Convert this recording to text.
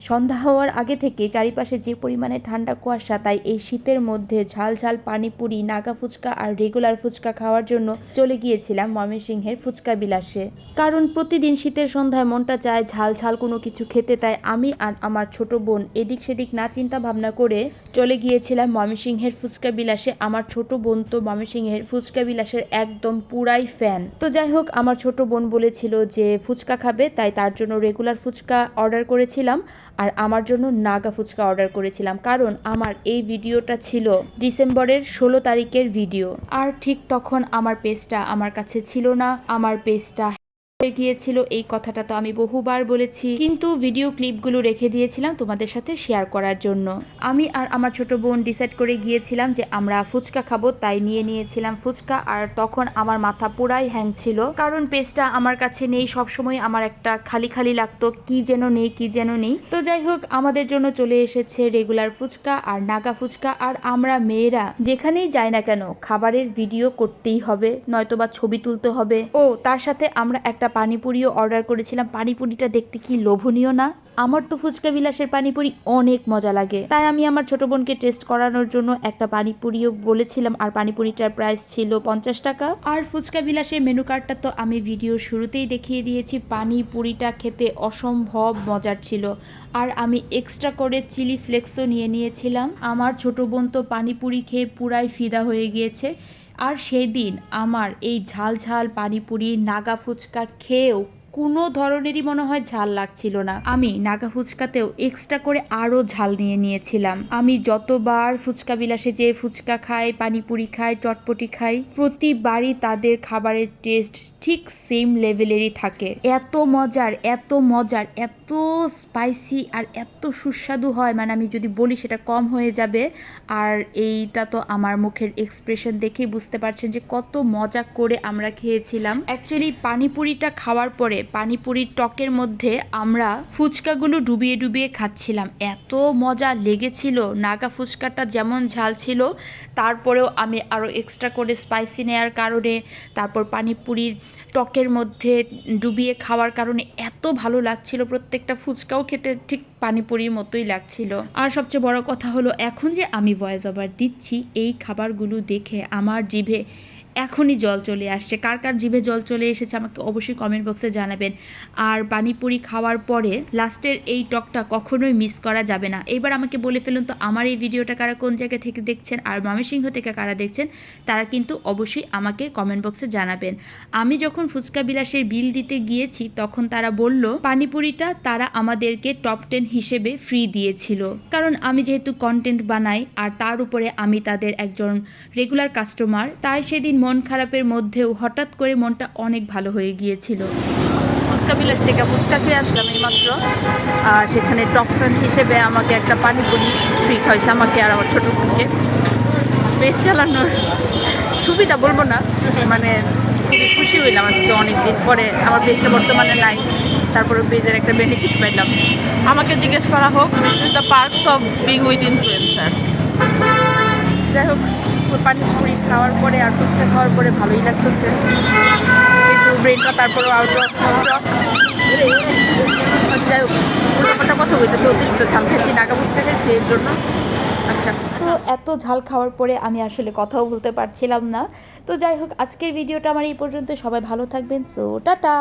সন্ধ্যা হওয়ার আগে থেকে চারিপাশে যে পরিমাণে ঠান্ডা কুয়াশা, তাই এই শীতের মধ্যে ঝাল ঝাল পানিপুরি, নাগা ফুচকা আর রেগুলার ফুচকা খাওয়ার জন্য চলে গিয়েছিলাম ময়মনসিংহের ফুচকা বিলাসে। কারণ প্রতিদিন শীতের সন্ধ্যায় মনটা চায় ঝাল ঝাল কোনো কিছু খেতে, তাই আমি আর আমার ছোট বোন এদিক সেদিক না চিন্তা ভাবনা করে চলে গিয়েছিলাম ময়মনসিংহের ফুচকা বিলাসে। আমার ছোট বোন তো ময়মনসিংহের ফুচকা বিলাসের একদম পুরাই ফ্যান। তো যাই হোক, আমার ছোট বোন বলেছিল যে ফুচকা খাবে, তাই তার জন্য রেগুলার ফুচকা অর্ডার করেছিলাম আর আমার জন্য নাগা ফুচকা অর্ডার করেছিলাম। কারণ আমার এই ভিডিওটা ছিল ডিসেম্বরের 16 তারিখের ভিডিও, আর ঠিক তখন আমার পেজটা আমার কাছে ছিল না। আমার পেজটা হয়ে গিয়েছিল, এই কথাটা তো আমি বহুবার বলেছি, কিন্তু ভিডিও ক্লিপগুলো রেখে দিয়েছিলাম তোমাদের সাথে শেয়ার করার জন্য। আমি আর আমার ছোট বোন ডিসাইড করে গিয়েছিলাম যে আমরা ফুচকা খাবো, তাই নিয়েছিলাম ফুচকা। আর তখন আমার মাথা পুরাই হ্যাং ছিল, কারণ পেজটা আমার কাছে নেই। সবসময় আমার একটা খালি খালি লাগতো, কি যেন নেই। তো যাই হোক, আমাদের জন্য চলে এসেছে রেগুলার ফুচকা আর নাগা ফুচকা। আর আমরা মেয়েরা যেখানেই যাই না কেন খাবারের ভিডিও করতেই হবে, নয়তোবা ছবি তুলতে হবে। ও তার সাথে আমরা একটা পানিপুরিও অর্ডার করেছিলাম। পানিপুরিটা দেখতে কি লোভনীয় না? আমার তো ফুচকা বিলাসের পানিপুরি অনেক মজা লাগে, তাই আমি আমার ছোট বোনকে টেস্ট করানোর জন্য একটা পানিপুরিও বলেছিলাম। আর পানিপুরিটার প্রাইস ছিল 50 টাকা। আর ফুচকা বিলাসের মেনু কার্ডটা তো আমি ভিডিওর শুরুতেই দেখিয়ে দিয়েছি। পানিপুরিটা খেতে অসম্ভব মজার ছিল। আর আমি এক্সট্রা করে চিলি ফ্লেক্সও নিয়েছিলাম। আমার ছোট বোন তো পানিপুরি খেয়ে পুরাই ফিদা হয়ে গিয়েছে। আর সেদিন আমার এই ঝাল ঝাল পানিপুরি, নাগা ফুচকা খেয়েও কোনো ধরনেরই মনে হয় ঝাল লাগছিল না। আমি নাগা ফুচকাতেও এক্সট্রা করে আরও ঝাল নিয়েছিলাম। আমি যতবার ফুচকা বিলাসে যে ফুচকা খাই, পানিপুরি খাই, চটপটি খাই, প্রতিবারই তাদের খাবারের টেস্ট ঠিক সেম লেভেলেরই থাকে। এত মজার, এত স্পাইসি আর এত সুস্বাদু হয়, মানে আমি যদি বলি সেটা কম হয়ে যাবে। আর এইটা তো আমার মুখের এক্সপ্রেশন দেখেই বুঝতে পারছেন যে কত মজা করে আমরা খেয়েছিলাম। অ্যাকচুয়ালি পানিপুরিটা খাওয়ার পরে পানিপুরির টকের মধ্যে আমরা ফুচকাগুলো ডুবিয়ে খাচ্ছিলাম। এত মজা লেগেছিল। নাগা ফুচকাটা যেমন ঝাল ছিল, তারপরেও আমি আরও এক্সট্রা করে স্পাইসি নেওয়ার কারণে, তারপর পানিপুরির টকের মধ্যে ডুবিয়ে খাওয়ার কারণে এত ভালো লাগছিল। প্রত্যেকটা ফুচকাও খেতে ঠিক পানিপুরির মতোই লাগছিল। আর সবচেয়ে বড় কথা হলো, এখন যে আমি ভয়েস ওভার দিচ্ছি, এই খাবারগুলো দেখে আমার জিভে এখনই জল চলে আসছে। কার কার জিভে জল চলে এসেছে আমাকে অবশ্যই কমেন্ট বক্সে জানাবেন। আর পানিপুরি খাওয়ার পরে লাস্টের এই টকটা কখনোই মিস করা যাবে না। এবার আমাকে বলে ফেলুন তো, আমার এই ভিডিওটা কারা কোন জায়গা থেকে দেখছেন আর ময়মনসিংহ থেকে কারা দেখছেন, তারা কিন্তু অবশ্যই আমাকে কমেন্ট বক্সে জানাবেন। আমি যখন ফুচকা বিলাসের বিল দিতে গিয়েছি, তখন তারা বলল পানিপুরিটা তারা আমাদেরকে টপ 10 হিসেবে ফ্রি দিয়েছিল। কারণ আমি যেহেতু কন্টেন্ট বানাই আর তার উপরে আমি তাদের একজন রেগুলার কাস্টমার, তাই সেদিন মন খারাপের মধ্যেও হঠাৎ করে মনটা অনেক ভালো হয়ে গিয়েছিল। ফুচকা বিলাস থেকে ফুচকা খেয়ে আসলাম এইমাত্র, আর সেখানে টপ 10 হিসেবে আমাকে একটা পানিপুরি ফ্রি খাইছে, আমাকে আর আমার ছোটো বোনকে। পেজ চালানোর সুবিধা বলবো না, মানে খুবই খুশি হইলাম আজকে অনেকদিন পরে। আমার পেজটা বর্তমানে নাই, তারপরে পেজের একটা বেনিফিট পেলাম। আমাকে জিজ্ঞেস করা হোক the parts of being with influencer. যাই হোক, পানিপুরি খাওয়ার পরে আর ফুচকা খাওয়ার পরে ভালোই লাগতেছে, কিন্তু ব্রেনটা তারপরেও আউট অফ স্টক। যাই হোক, উল্টোপাল্টা কথা বলতেছে, অতিরিক্ত ঝাল খাইছি, নাগা ফুচকা খাইছি এর জন্য। আচ্ছা, সো এত ঝাল খাওয়ার পরে আমি আসলে কথাও বলতে পারছিলাম না। তো যাই হোক, আজকের ভিডিওটা আমার এই পর্যন্ত। সবাই ভালো থাকবেন। So tata.